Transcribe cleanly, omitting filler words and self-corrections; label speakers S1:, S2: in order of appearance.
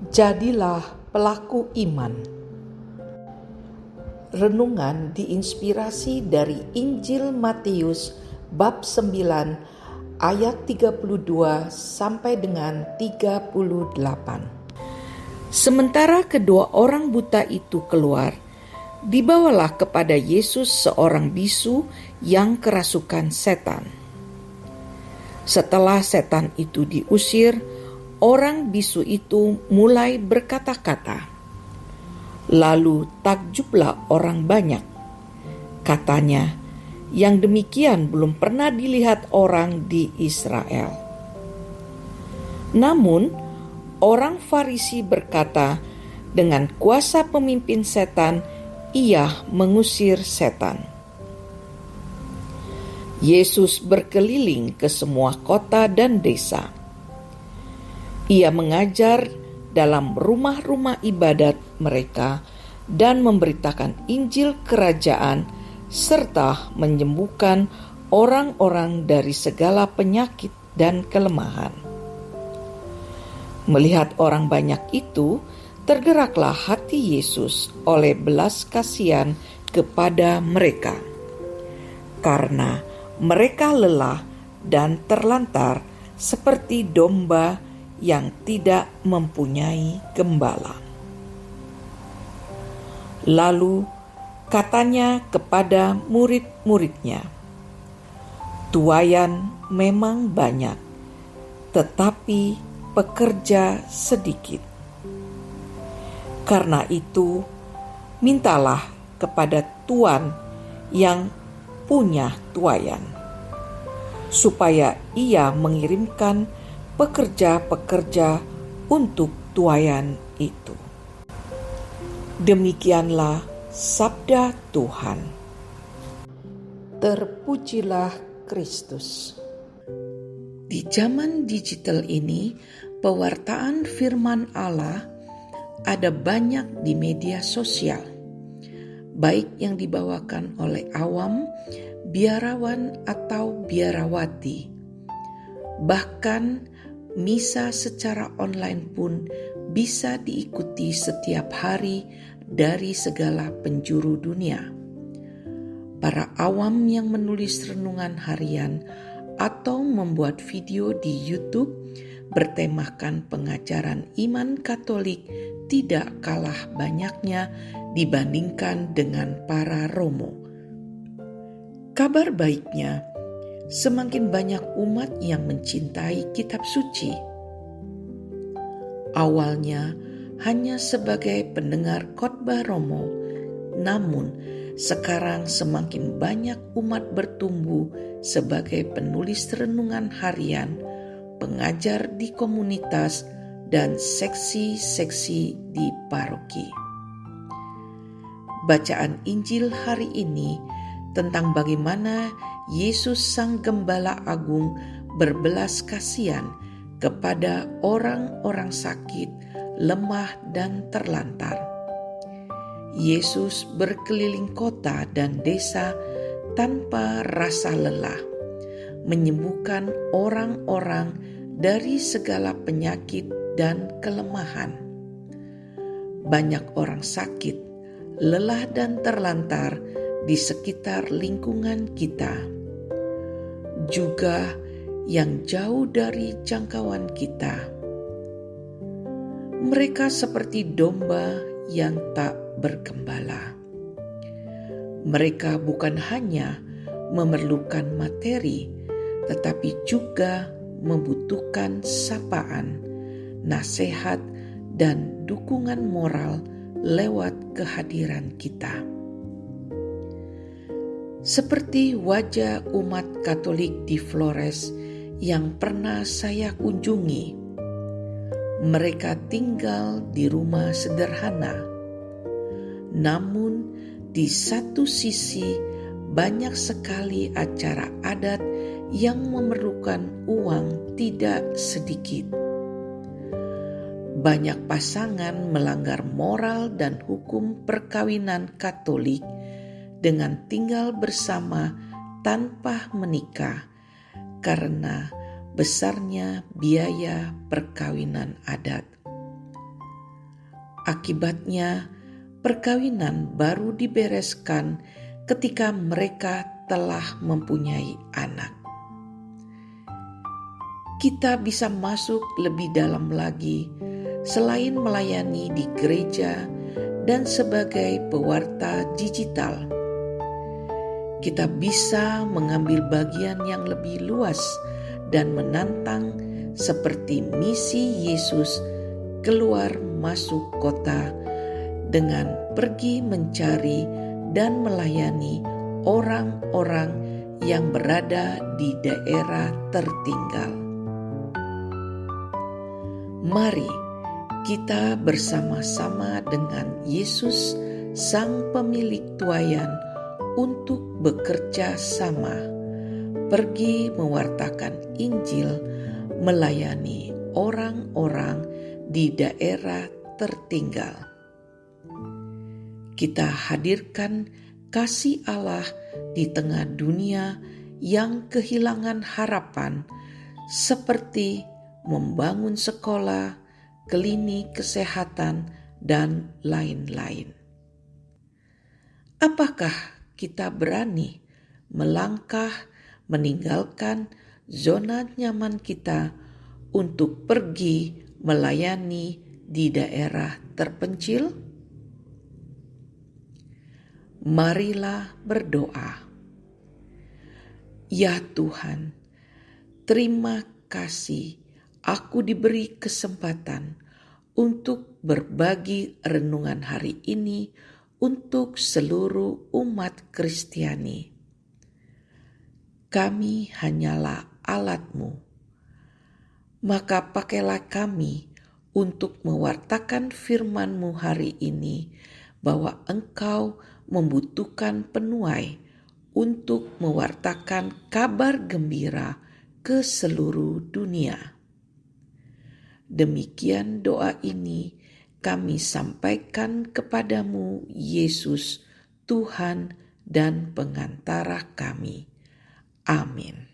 S1: Jadilah pelaku iman. Renungan diinspirasi dari Injil Matius bab 9 ayat 32 sampai dengan 38. Sementara kedua orang buta itu keluar, dibawalah kepada Yesus seorang bisu yang kerasukan setan. Setelah setan itu diusir, orang bisu itu mulai berkata-kata. Lalu takjublah orang banyak. Katanya, yang demikian belum pernah dilihat orang di Israel. Namun, orang Farisi berkata, dengan kuasa pemimpin setan, ia mengusir setan. Yesus berkeliling ke semua kota dan desa. Ia mengajar dalam rumah-rumah ibadat mereka dan memberitakan Injil Kerajaan serta menyembuhkan orang-orang dari segala penyakit dan kelemahan. Melihat orang banyak itu, tergeraklah hati Yesus oleh belas kasihan kepada mereka, karena mereka lelah dan terlantar seperti domba yang tidak mempunyai gembala. Lalu katanya kepada murid-muridnya, "Tuaian memang banyak, tetapi pekerja sedikit. Karena itu, mintalah kepada Tuan yang punya tuaian, supaya ia mengirimkan pekerja-pekerja untuk tuaian itu." Demikianlah sabda Tuhan. Terpujilah Kristus. Di zaman digital ini, pewartaan firman Allah ada banyak di media sosial, baik yang dibawakan oleh awam, biarawan atau biarawati. Bahkan misa secara online pun bisa diikuti setiap hari dari segala penjuru dunia. Para awam yang menulis renungan harian atau membuat video di YouTube bertemakan pengajaran iman Katolik tidak kalah banyaknya dibandingkan dengan para romo. Kabar baiknya, semakin banyak umat yang mencintai kitab suci. Awalnya hanya sebagai pendengar khotbah romo, namun sekarang semakin banyak umat bertumbuh sebagai penulis renungan harian, pengajar di komunitas, dan seksi-seksi di paroki. Bacaan Injil hari ini tentang bagaimana Yesus Sang Gembala Agung berbelas kasihan kepada orang-orang sakit, lemah, dan terlantar. Yesus berkeliling kota dan desa tanpa rasa lelah, menyembuhkan orang-orang dari segala penyakit dan kelemahan. Banyak orang sakit, lelah, dan terlantar di sekitar lingkungan kita, juga yang jauh dari jangkauan kita. Mereka seperti domba yang tak bergembala. Mereka bukan hanya memerlukan materi, tetapi juga membutuhkan sapaan, nasihat, dan dukungan moral lewat kehadiran kita. Seperti wajah umat Katolik di Flores yang pernah saya kunjungi. Mereka tinggal di rumah sederhana, namun di satu sisi banyak sekali acara adat yang memerlukan uang tidak sedikit. Banyak pasangan melanggar moral dan hukum perkawinan Katolik dengan tinggal bersama tanpa menikah karena besarnya biaya perkawinan adat. Akibatnya, perkawinan baru dibereskan ketika mereka telah mempunyai anak. Kita bisa masuk lebih dalam lagi selain melayani di gereja dan sebagai pewarta digital. Kita bisa mengambil bagian yang lebih luas dan menantang seperti misi Yesus keluar masuk kota dengan pergi mencari dan melayani orang-orang yang berada di daerah tertinggal. Mari kita bersama-sama dengan Yesus, Sang Pemilik tuayan, untuk bekerja sama, pergi mewartakan Injil, melayani orang-orang di daerah tertinggal. Kita hadirkan kasih Allah di tengah dunia yang kehilangan harapan, seperti membangun sekolah, klinik kesehatan, dan lain-lain. Apakah kita berani melangkah meninggalkan zona nyaman kita untuk pergi melayani di daerah terpencil? Marilah berdoa. Ya Tuhan, terima kasih aku diberi kesempatan untuk berbagi renungan hari ini untuk seluruh umat Kristiani. Kami hanyalah alat-Mu, maka pakailah kami untuk mewartakan firman-Mu hari ini, bahwa Engkau membutuhkan penuai untuk mewartakan kabar gembira ke seluruh dunia. Demikian doa ini kami sampaikan kepadamu, Yesus, Tuhan dan pengantara kami. Amin.